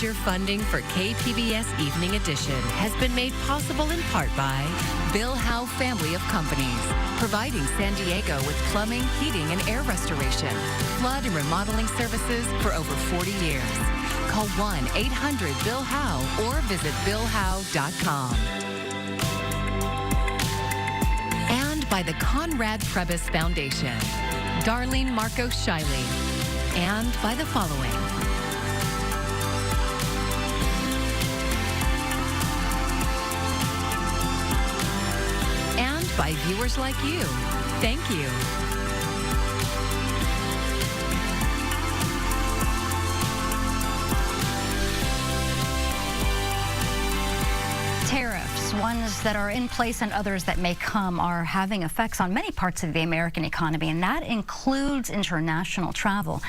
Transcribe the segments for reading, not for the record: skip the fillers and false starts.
Major funding for KPBS Evening Edition has been made possible in part by Bill Howe Family of Companies, providing San Diego with plumbing, heating, and air restoration, flood and remodeling services for over 40 years. Call 1-800-BILL-HOWE or visit billhowe.com. And by the Conrad Trebas Foundation, Darlene Marcos Shiley, and by the following. And by viewers like you. Thank you. Tariffs, ones that are in place and others that may come, are having effects on many parts of the American economy, and that includes international travel.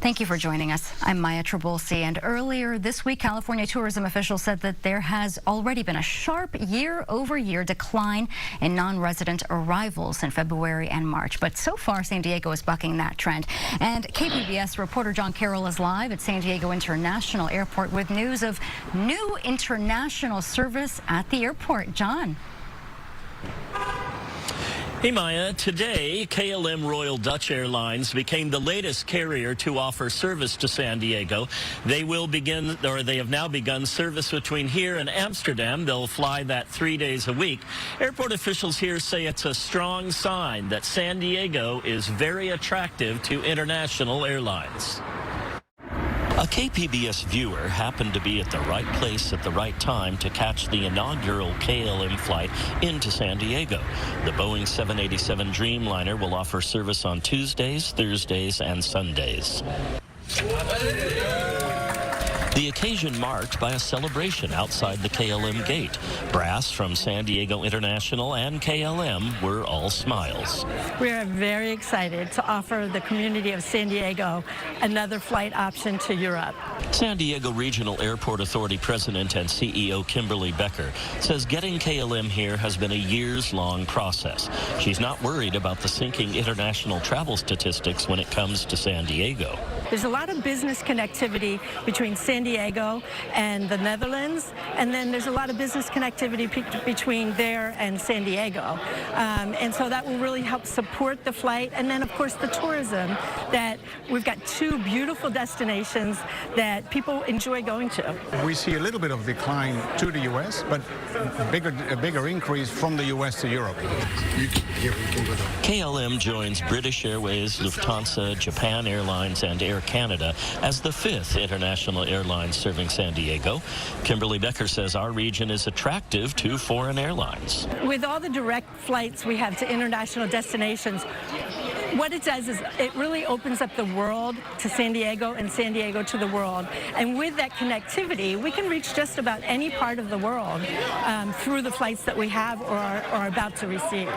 Thank you for joining us. I'm Maya Trabulsi, and earlier this week, California tourism officials said that there has already been a sharp year-over-year decline in non-resident arrivals in February and March. But so far, San Diego is bucking that trend. And KPBS reporter John Carroll is live at San Diego International Airport with news of new international service at the airport. John. Hey Maya, today KLM Royal Dutch Airlines became the latest carrier to offer service to San Diego. They have now begun service between here and Amsterdam. They'll fly that 3 days a week. Airport officials here say it's a strong sign that San Diego is very attractive to international airlines. A KPBS viewer happened to be at the right place at the right time to catch the inaugural KLM flight into San Diego. The Boeing 787 Dreamliner will offer service on Tuesdays, Thursdays, and Sundays. The occasion marked by a celebration outside the KLM gate. Brass from San Diego International and KLM were all smiles. We are very excited to offer the community of San Diego another flight option to Europe. San Diego Regional Airport Authority President and CEO Kimberly Becker says getting KLM here has been a years-long process. She's not worried about the sinking international travel statistics when it comes to San Diego. There's a lot of business connectivity between San Diego and the Netherlands, and then there's a lot of business connectivity between there and San Diego. And so that will really help support the flight. And then, of course, the tourism, that we've got two beautiful destinations that people enjoy going to. We see a little bit of decline to the U.S., but a bigger increase from the U.S. to Europe. KLM joins British Airways, Lufthansa, Japan Airlines, and Air Canada as the 5th international airline serving San Diego. Kimberly Becker says our region is attractive to foreign airlines. With all the direct flights we have to international destinations, what it does is it really opens up the world to San Diego and San Diego to the world. And with that connectivity, we can reach just about any part of the world through the flights that we have or are about to receive.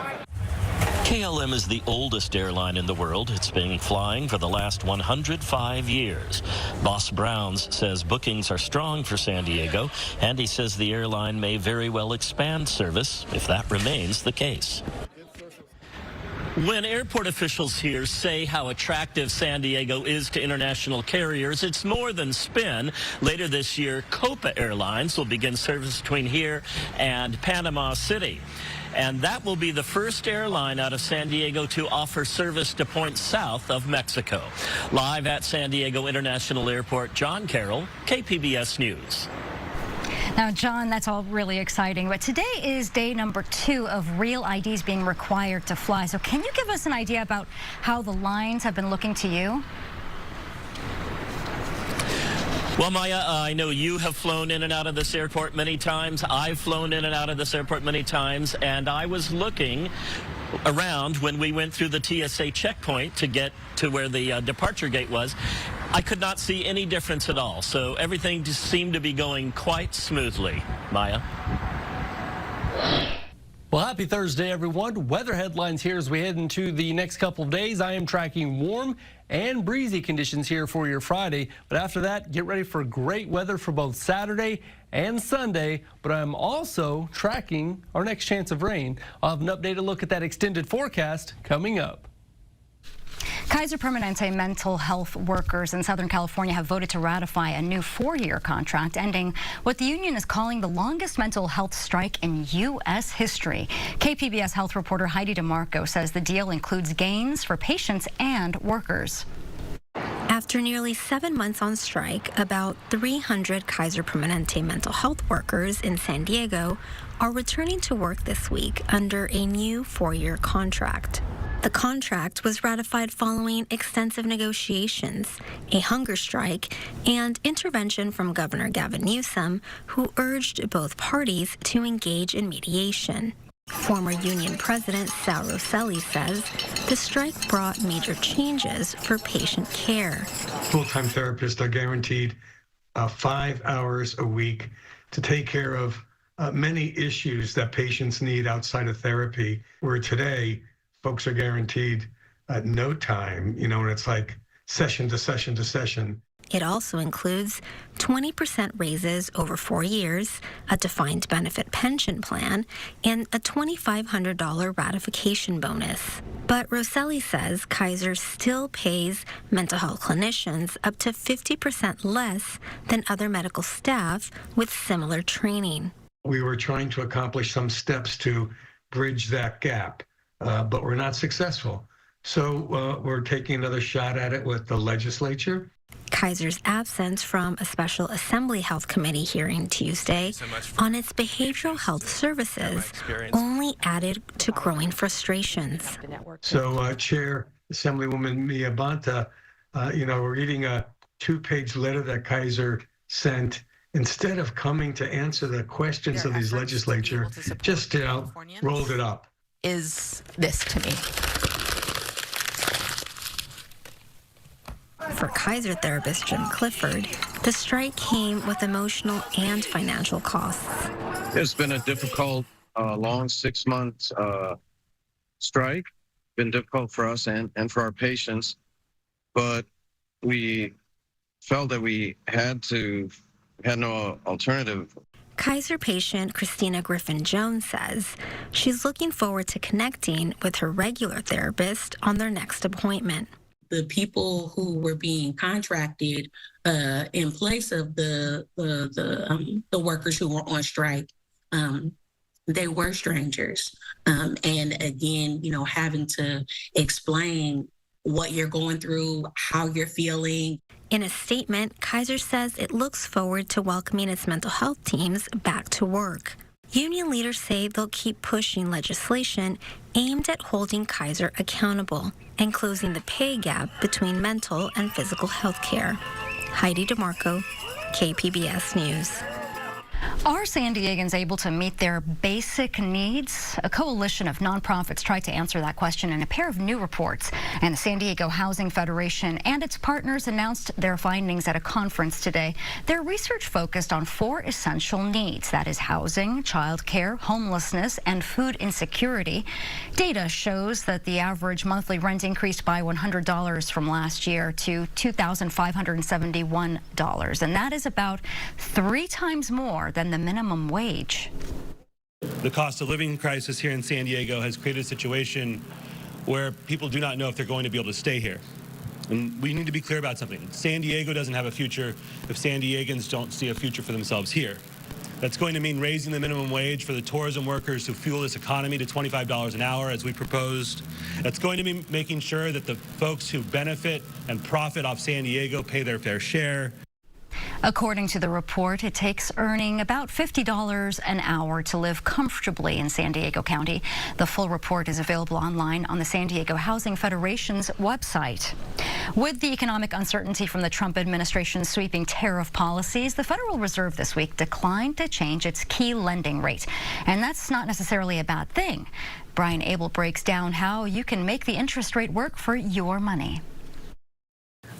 KLM is the oldest airline in the world. It's been flying for the last 105 years. Boss Browns says bookings are strong for San Diego, and he says the airline may very well expand service if that remains the case. When airport officials here say how attractive San Diego is to international carriers, it's more than spin. Later this year, Copa Airlines will begin service between here and Panama City. And that will be the first airline out of San Diego to offer service to points south of Mexico. Live at San Diego International Airport, John Carroll, KPBS News. Now, John, that's all really exciting, but today is day number 2 of real IDs being required to fly. So can you give us an idea about how the lines have been looking to you? Well, Maya, I know you have flown in and out of this airport many times. I've flown in and out of this airport many times, and I was looking around when we went through the TSA checkpoint to get to where the departure gate was. I could not see any difference at all, so everything just seemed to be going quite smoothly. Maya? Well, happy Thursday, everyone. Weather headlines here as we head into the next couple of days. I am tracking warm and breezy conditions here for your Friday. But after that, get ready for great weather for both Saturday and Sunday. But I'm also tracking our next chance of rain. I'll have an updated look at that extended forecast coming up. Kaiser Permanente mental health workers in Southern California have voted to ratify a new 4-year contract, ending what the union is calling the longest mental health strike in U.S. history. KPBS health reporter Heidi DeMarco says the deal includes gains for patients and workers. After nearly 7 months on strike, about 300 Kaiser Permanente mental health workers in San Diego are returning to work this week under a new 4-year contract. The contract was ratified following extensive negotiations, a hunger strike, and intervention from Governor Gavin Newsom, who urged both parties to engage in mediation. Former union president Sal Rosselli says the strike brought major changes for patient care. Full-time therapists are guaranteed 5 hours a week to take care of many issues that patients need outside of therapy, where today folks are guaranteed no time, and it's like session to session to session. It also includes 20% raises over 4 years, a defined benefit pension plan, and a $2,500 ratification bonus. But Rosselli says Kaiser still pays mental health clinicians up to 50% less than other medical staff with similar training. We were trying to accomplish some steps to bridge that gap, but we're not successful. So we're taking another shot at it with the legislature. Kaiser's absence from a special Assembly Health Committee hearing Tuesday on its behavioral health services only added to growing frustrations. So, Chair Assemblywoman Mia Bonta, reading a 2-page letter that Kaiser sent, instead of coming to answer the questions of these legislature, just rolled it up. Is this to me? For Kaiser therapist Jim Clifford, the strike came with emotional and financial costs. It's been a difficult, long 6-month strike. Been difficult for us and for our patients, but we felt that we had no alternative. Kaiser patient Christina Griffin-Jones says she's looking forward to connecting with her regular therapist on their next appointment. The people who were being contracted in place of the workers who were on strike, they were strangers. And again, having to explain what you're going through, how you're feeling. In a statement, Kaiser says it looks forward to welcoming its mental health teams back to work. Union leaders say they'll keep pushing legislation aimed at holding Kaiser accountable and closing the pay gap between mental and physical health care. Heidi DeMarco, KPBS News. Are San Diegans able to meet their basic needs? A coalition of nonprofits tried to answer that question in a pair of new reports. And the San Diego Housing Federation and its partners announced their findings at a conference today. Their research focused on 4 essential needs. That is housing, childcare, homelessness, and food insecurity. Data shows that the average monthly rent increased by $100 from last year to $2,571. And that is about 3 times more than the minimum wage. The cost of living crisis here in San Diego has created a situation where people do not know if they're going to be able to stay here. And we need to be clear about something. San Diego doesn't have a future if San Diegans don't see a future for themselves here. That's going to mean raising the minimum wage for the tourism workers who fuel this economy to $25 an hour, as we proposed. That's going to be making sure that the folks who benefit and profit off San Diego pay their fair share. According to the report, it takes earning about $50 an hour to live comfortably in San Diego County. The full report is available online on the San Diego Housing Federation's website. With the economic uncertainty from the Trump administration's sweeping tariff policies, the Federal Reserve this week declined to change its key lending rate. And that's not necessarily a bad thing. Brian Abel breaks down how you can make the interest rate work for your money.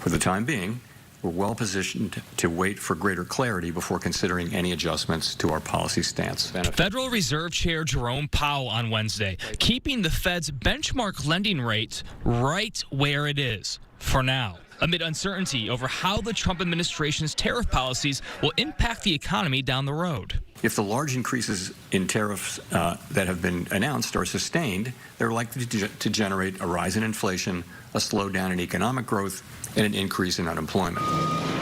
For the time being, we're well positioned to wait for greater clarity before considering any adjustments to our policy stance. Federal Reserve Chair Jerome Powell on Wednesday, keeping the Fed's benchmark lending rate right where it is for now, amid uncertainty over how the Trump administration's tariff policies will impact the economy down the road. If the large increases in tariffs that have been announced are sustained, they're likely to generate a rise in inflation, a slowdown in economic growth, and an increase in unemployment.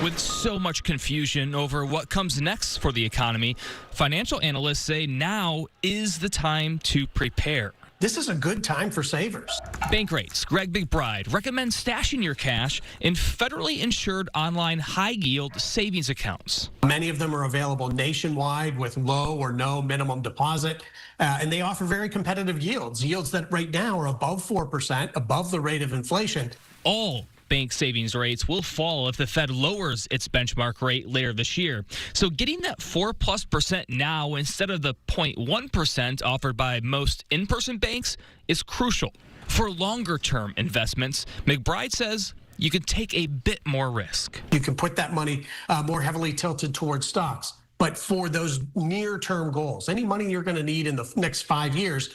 With so much confusion over what comes next for the economy, financial analysts say now is the time to prepare. This is a good time for savers. Bankrate's Greg McBride recommends stashing your cash in federally insured online high-yield savings accounts. Many of them are available nationwide with low or no minimum deposit, and they offer very competitive yields that right now are above 4%, above the rate of inflation. All bank savings rates will fall if the Fed lowers its benchmark rate later this year. So getting that 4+% now instead of the 0.1% offered by most in-person banks is crucial. For longer-term investments, McBride says you can take a bit more risk. You can put that money more heavily tilted towards stocks. But for those near-term goals, any money you're going to need in the next 5 years,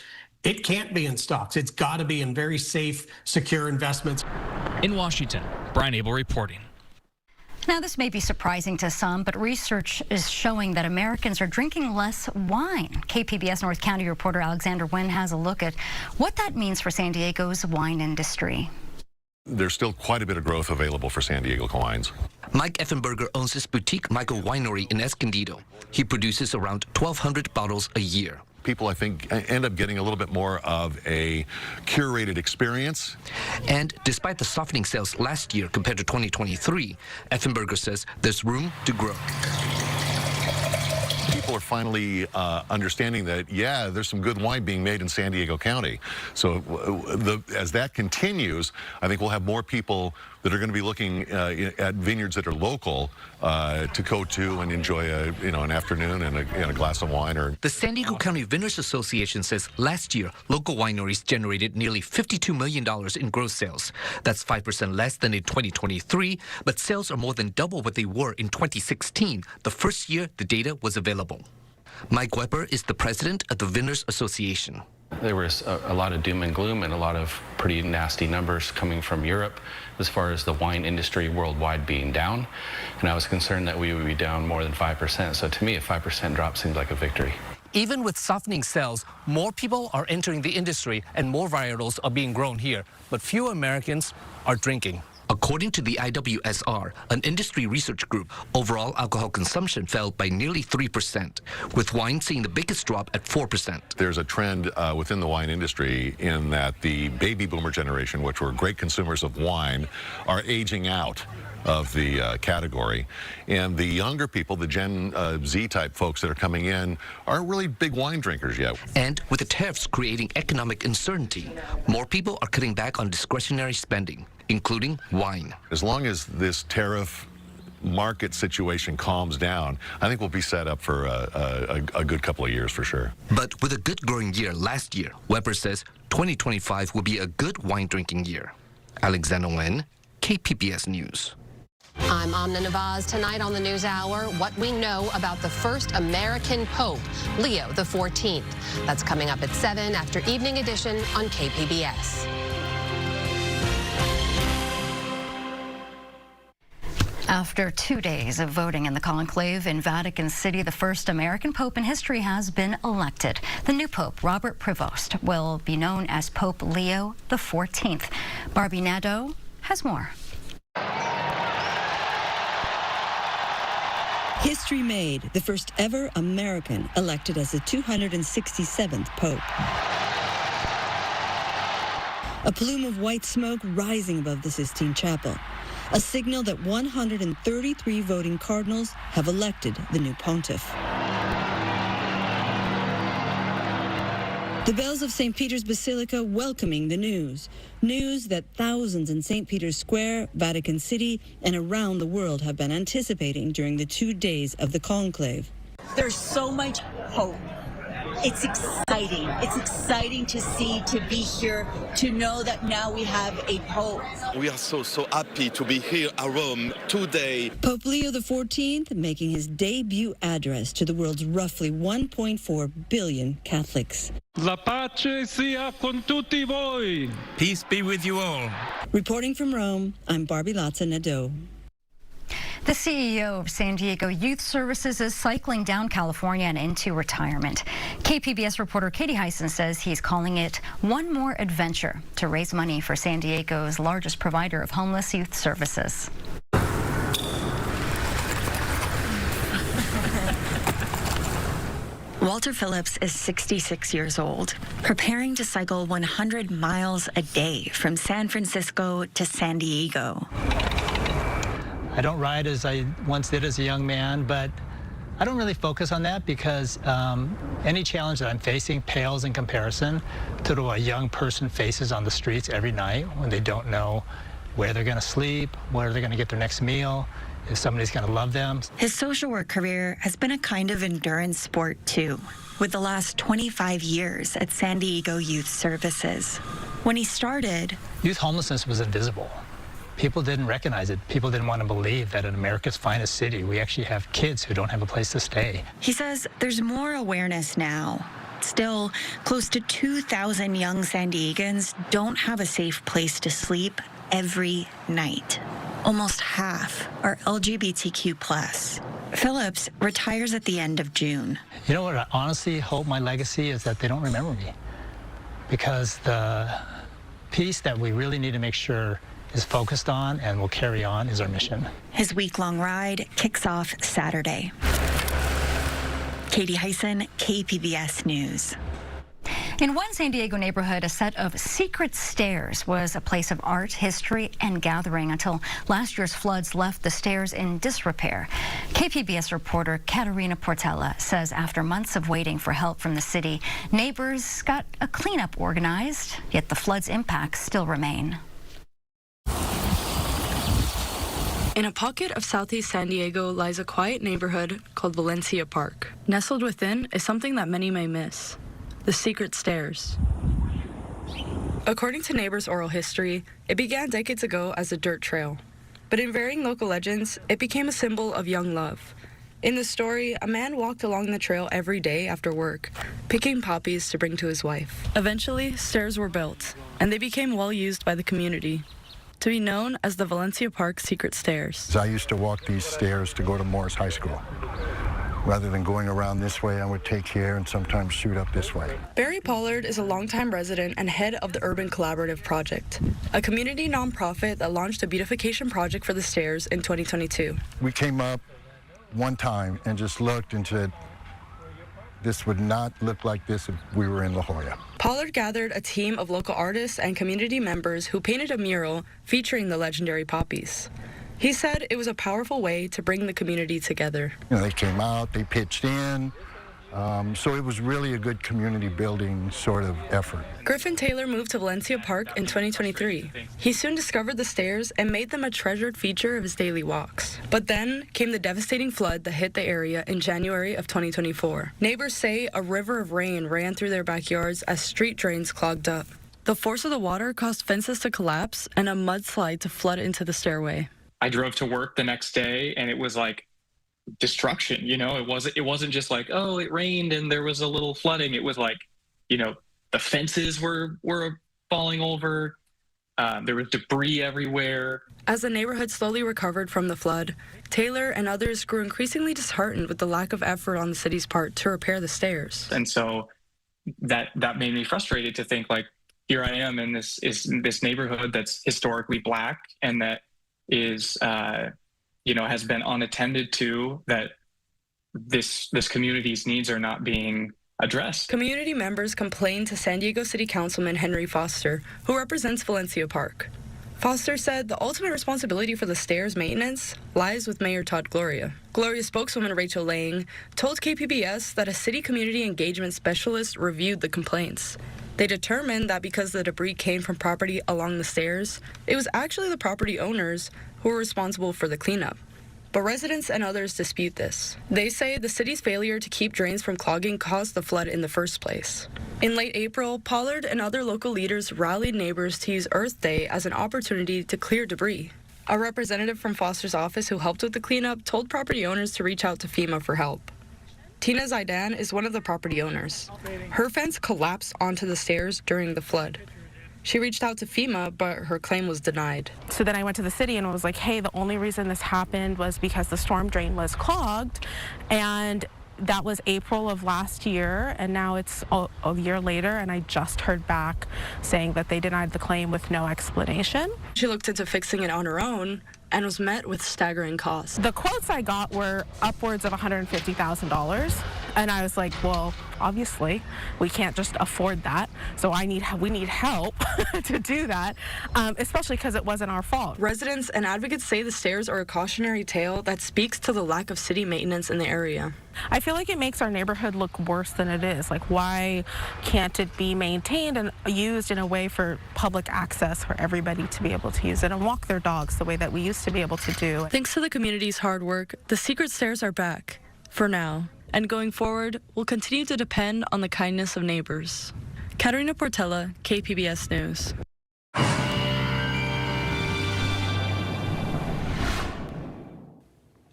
it can't be in stocks. It's got to be in very safe, secure investments. In Washington, Brian Abel reporting. Now, this may be surprising to some, but research is showing that Americans are drinking less wine. KPBS North County reporter Alexander Nguyen has a look at what that means for San Diego's wine industry. There's still quite a bit of growth available for San Diego wines. Mike Effenberger owns his boutique Michael Winery in Escondido. He produces around 1,200 bottles a year. People, I think, end up getting a little bit more of a curated experience. And despite the softening sales last year compared to 2023, Effenberger says there's room to grow. People are finally understanding that, yeah, there's some good wine being made in San Diego County. So as that continues, I think we'll have more people that are going to be looking at vineyards that are local to go to and enjoy an afternoon and a glass of wine. Or the San Diego County Vintners Association says last year, local wineries generated nearly $52 million in gross sales. That's 5% less than in 2023, but sales are more than double what they were in 2016, the first year the data was available. Mike Weber is the president of the Vintners Association. There was a lot of doom and gloom and a lot of pretty nasty numbers coming from Europe as far as the wine industry worldwide being down. And I was concerned that we would be down more than 5%. So to me, a 5% drop seems like a victory. Even with softening sales, more people are entering the industry and more varietals are being grown here. But fewer Americans are drinking. According to the IWSR, an industry research group, overall alcohol consumption fell by nearly 3%, with wine seeing the biggest drop at 4%. There's a trend within the wine industry in that the baby boomer generation, which were great consumers of wine, are aging out of the category. And the younger people, the Gen Z type folks that are coming in, aren't really big wine drinkers yet. And with the tariffs creating economic uncertainty, more people are cutting back on discretionary spending, including wine. As long as this tariff market situation calms down, I think we'll be set up for a good couple of years for sure. But with a good growing year last year, Weber says 2025 will be a good wine drinking year. Alexander Nguyen, KPBS News. I'm Amna Navaz. Tonight on the News Hour, what we know about the first American Pope, Leo XIV. That's coming up at 7 after Evening Edition on KPBS. After 2 days of voting in the conclave in Vatican City, the first American pope in history has been elected. The new pope, Robert Prevost, will be known as Pope Leo XIV. Barbie Nadeau has more. History made, the first ever American elected as the 267th Pope. A plume of white smoke rising above the Sistine Chapel, a signal that 133 voting cardinals have elected the new pontiff. The bells of St. Peter's Basilica welcoming the news. News that thousands in St. Peter's Square, Vatican City, and around the world have been anticipating during the 2 days of the conclave. There's so much hope. It's exciting. It's exciting to see, to be here, to know that now we have a pope. We are so happy to be here at Rome today. Pope Leo XIV making his debut address to the world's roughly 1.4 billion Catholics. La pace sia con tutti voi. Peace be with you all. Reporting from Rome, I'm Barbie Nadeau. The CEO of San Diego Youth Services is cycling down California and into retirement. KPBS reporter Katie Hyson says he's calling it one more adventure to raise money for San Diego's largest provider of homeless youth services. Walter Phillips is 66 years old, preparing to cycle 100 miles a day from San Francisco to San Diego. I don't ride as I once did as a young man, but I don't really focus on that because any challenge that I'm facing pales in comparison to what a young person faces on the streets every night when they don't know where they're going to sleep, where they're going to get their next meal, if somebody's going to love them. His social work career has been a kind of endurance sport, too, with the last 25 years at San Diego Youth Services. When he started, youth homelessness was invisible. People didn't recognize it. People didn't want to believe that in America's finest city, we actually have kids who don't have a place to stay. He says there's more awareness now. Still, close to 2,000 young San Diegans don't have a safe place to sleep every night. Almost half are LGBTQ+. Phillips retires at the end of June. You know what I honestly hope my legacy is that they don't remember me. Because the piece that we really need to make sure is focused on and will carry on is our mission. His week-long ride kicks off Saturday. Katie Hyson, KPBS News. In one San Diego neighborhood, a set of secret stairs was a place of art, history, and gathering until last year's floods left the stairs in disrepair. KPBS reporter Katerina Portela says after months of waiting for help from the city, neighbors got a cleanup organized, yet the flood's impacts still remain. In a pocket of southeast San Diego lies a quiet neighborhood called Balboa Park. Nestled within is something that many may miss: the secret stairs. According to neighbors' oral history, it began decades ago as a dirt trail. But in varying local legends, it became a symbol of young love. In the story, a man walked along the trail every day after work, picking poppies to bring to his wife. Eventually, stairs were built, and they became well used by the community, to be known as the Balboa Park Secret Stairs. I used to walk these stairs to go to Morris High School. Rather than going around this way, I would take here and sometimes shoot up this way. Barry Pollard is a longtime resident and head of the Urban Collaborative Project, a community nonprofit that launched a beautification project for the stairs in 2022. We came up one time and just looked and said, this would not look like this if we were in La Jolla. Pollard gathered a team of local artists and community members who painted a mural featuring the legendary poppies. He said it was a powerful way to bring the community together. You know, they came out, they pitched in, so it was really a good community building sort of effort. Griffin Taylor moved to Balboa Park in 2023. He soon discovered the stairs and made them a treasured feature of his daily walks. But then came the devastating flood that hit the area in January of 2024. Neighbors say a river of rain ran through their backyards as street drains clogged up. The force of the water caused fences to collapse and a mudslide to flood into the stairway. I drove to work the next day and it was like destruction, you know. It wasn't just like, oh, it rained and there was a little flooding. It was like, you know, the fences were falling over. There was debris everywhere. As the neighborhood slowly recovered from the flood, Taylor and others grew increasingly disheartened with the lack of effort on the city's part to repair the stairs. And so that made me frustrated to think, like, here I am in this neighborhood that's historically Black and that is has been unattended to, that this community's needs are not being addressed. Community members complained to San Diego City Councilman Henry Foster, who represents Balboa Park. Foster said the ultimate responsibility for the stairs maintenance lies with Mayor Todd Gloria. Gloria spokeswoman Rachel Lang told KPBS that a city community engagement specialist reviewed the complaints. They determined that because the debris came from property along the stairs, it was actually the property owners who were responsible for the cleanup. But residents and others dispute this. They say the city's failure to keep drains from clogging caused the flood in the first place. In late April, Pollard and other local leaders rallied neighbors to use Earth Day as an opportunity to clear debris. A representative from Foster's office who helped with the cleanup told property owners to reach out to FEMA for help. Tina Zaidan is one of the property owners. Her fence collapsed onto the stairs during the flood. She reached out to FEMA, but her claim was denied. So then I went to the city and was like, hey, the only reason this happened was because the storm drain was clogged, and that was April of last year, and now it's a year later, and I just heard back saying that they denied the claim with no explanation. She looked into fixing it on her own and was met with staggering costs. The quotes I got were upwards of $150,000, and I was like, well, obviously we can't just afford that, so we need help to do that, especially because it wasn't our fault. Residents and advocates say the stairs are a cautionary tale that speaks to the lack of city maintenance in the area. I feel like it makes our neighborhood look worse than it is. Like, why can't it be maintained and used in a way for public access for everybody to be able to use it and walk their dogs the way that we used to be able to do? Thanks to the community's hard work, the secret stairs are back, for now. And going forward, we'll continue to depend on the kindness of neighbors. Katerina Portela, KPBS News.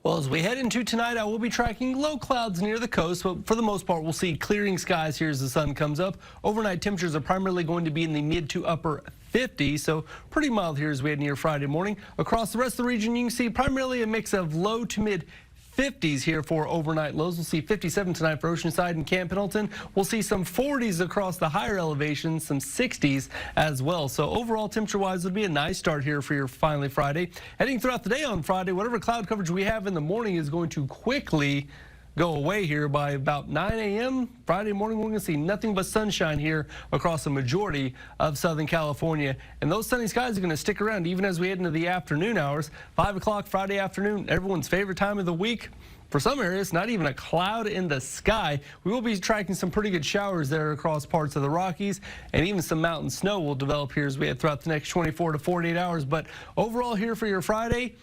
Well, as we head into tonight, I will be tracking low clouds near the coast, but for the most part, we'll see clearing skies here as the sun comes up. Overnight temperatures are primarily going to be in the mid to upper 50s, so pretty mild here as we head near Friday morning. Across the rest of the region, you can see primarily a mix of low to mid 50s here for overnight lows. We'll see 57 tonight for Oceanside and Camp Pendleton. We'll see some 40s across the higher elevations, some 60s as well. So overall, temperature-wise, it'll be a nice start here for your finally Friday. Heading throughout the day on Friday, whatever cloud coverage we have in the morning is going to quickly go away here by about 9 a.m. Friday morning. We're going to see nothing but sunshine here across the majority of Southern California. And those sunny skies are going to stick around even as we head into the afternoon hours. 5 o'clock Friday afternoon, everyone's favorite time of the week. For some areas, not even a cloud in the sky. We will be tracking some pretty good showers there across parts of the Rockies, and even some mountain snow will develop here as we head throughout the next 24 to 48 hours. But overall here for your Friday,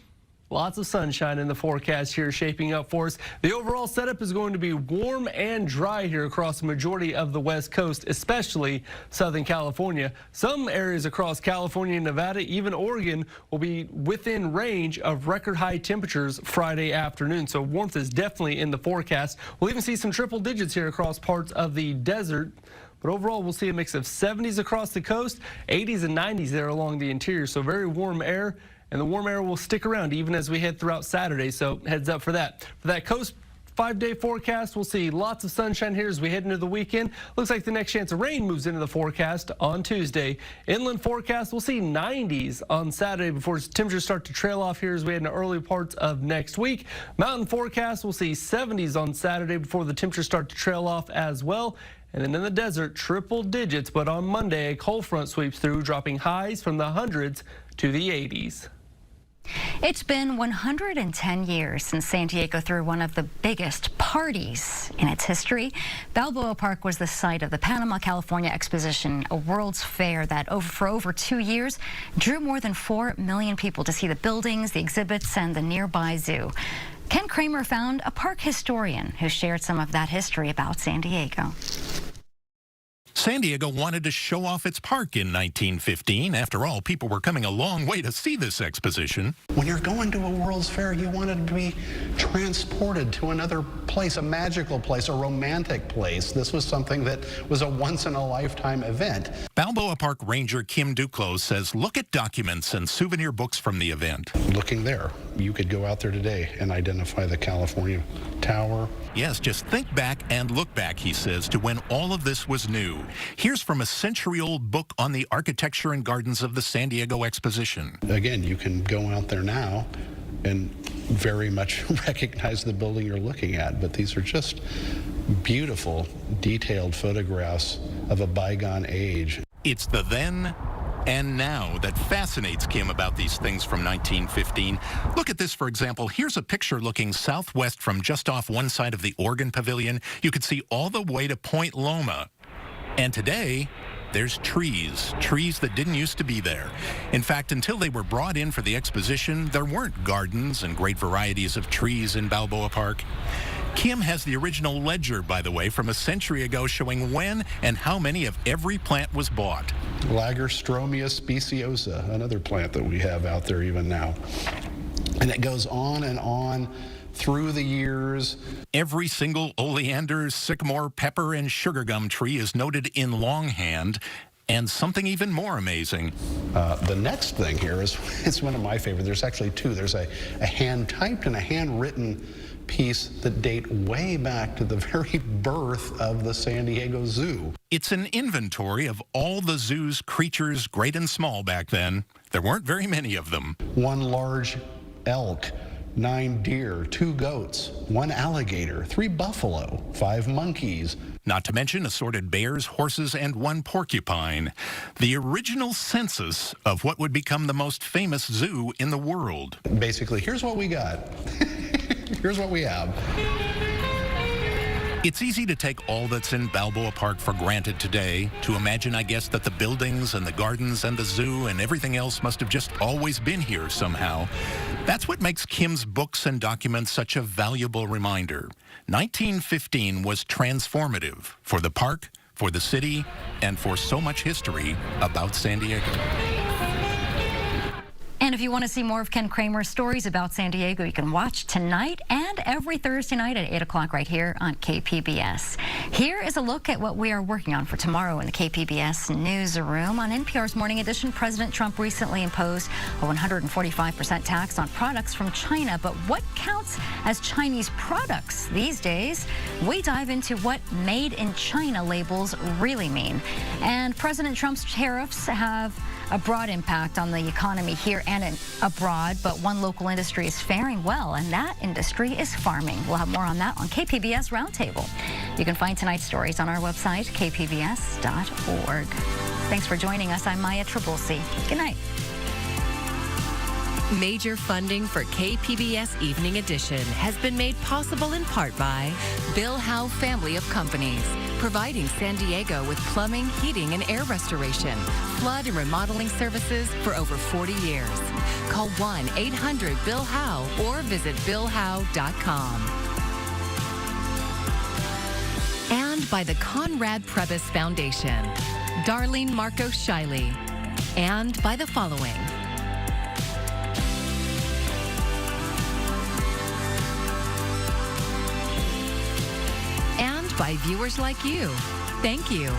lots of sunshine in the forecast here shaping up for us. The overall setup is going to be warm and dry here across the majority of the West Coast, especially Southern California. Some areas across California and Nevada, even Oregon, will be within range of record high temperatures Friday afternoon. So warmth is definitely in the forecast. We'll even see some triple digits here across parts of the desert. But overall, we'll see a mix of 70s across the coast, 80s and 90s there along the interior. So very warm air. And the warm air will stick around even as we head throughout Saturday, so heads up for that. For that coast 5-day forecast, we'll see lots of sunshine here as we head into the weekend. Looks like the next chance of rain moves into the forecast on Tuesday. Inland forecast, we'll see 90s on Saturday before temperatures start to trail off here as we head into early parts of next week. Mountain forecast, we'll see 70s on Saturday before the temperatures start to trail off as well. And then in the desert, triple digits, but on Monday, a cold front sweeps through, dropping highs from the hundreds to the 80s. It's been 110 years since San Diego threw one of the biggest parties in its history. Balboa Park was the site of the Panama California Exposition, a World's Fair that for over 2 years drew more than 4 million people to see the buildings, the exhibits, and the nearby zoo. Ken Kramer found a park historian who shared some of that history about San Diego. San Diego wanted to show off its park in 1915. After all, people were coming a long way to see this exposition. When you're going to a World's Fair, you wanted to be transported to another place, a magical place, a romantic place. This was something that was a once-in-a-lifetime event. Balboa Park Ranger Kim Duclos says look at documents and souvenir books from the event. Looking there, you could go out there today and identify the California Tower. Yes, just think back and look back, he says, to when all of this was new. Here's from a century-old book on the architecture and gardens of the San Diego Exposition. Again, you can go out there now and very much recognize the building you're looking at, but these are just beautiful, detailed photographs of a bygone age. It's the then and now that fascinates Kim about these things from 1915. Look at this, for example. Here's a picture looking southwest from just off one side of the Organ Pavilion. You could see all the way to Point Loma. And today, there's trees that didn't used to be there. In fact, until they were brought in for the exposition, there weren't gardens and great varieties of trees in Balboa Park. Kim has the original ledger, by the way, from a century ago showing when and how many of every plant was bought. Lagerstroemia speciosa, another plant that we have out there even now. And it goes on and on through the years. Every single oleander, sycamore, pepper, and sugar gum tree is noted in longhand. And something even more amazing. The next thing here is one of my favorites. There's actually two. There's a hand-typed and a handwritten piece that date way back to the very birth of the San Diego Zoo. It's an inventory of all the zoo's creatures, great and small back then. There weren't very many of them. 1 large elk, 9 deer, 2 goats, 1 alligator, 3 buffalo, 5 monkeys. Not to mention assorted bears, horses, and 1 porcupine. The original census of what would become the most famous zoo in the world. Basically, here's what we got. Here's what we have. It's easy to take all that's in Balboa Park for granted today, to imagine, I guess, that the buildings and the gardens and the zoo and everything else must have just always been here somehow. That's what makes Kim's books and documents such a valuable reminder. 1915 was transformative for the park, for the city, and for so much history about San Diego. And if you want to see more of Ken Kramer's stories about San Diego, you can watch tonight and every Thursday night at 8 o'clock right here on KPBS. Here is a look at what we are working on for tomorrow in the KPBS newsroom. On NPR's Morning Edition, President Trump recently imposed a 145% tax on products from China. But what counts as Chinese products these days? We dive into what Made in China labels really mean. And President Trump's tariffs have a broad impact on the economy here and abroad, but one local industry is faring well, and that industry is farming. We'll have more on that on KPBS Roundtable. You can find tonight's stories on our website, kpbs.org. Thanks for joining us. I'm Maya Trabulsi. Good night. Major funding for KPBS Evening Edition has been made possible in part by Bill Howe Family of Companies, providing San Diego with plumbing, heating, and air restoration, flood and remodeling services for over 40 years. Call 1-800-BILL-HOWE or visit billhowe.com. And by the Conrad Prebys Foundation, Darlene Marco Shiley, and by the following. By viewers like you. Thank you.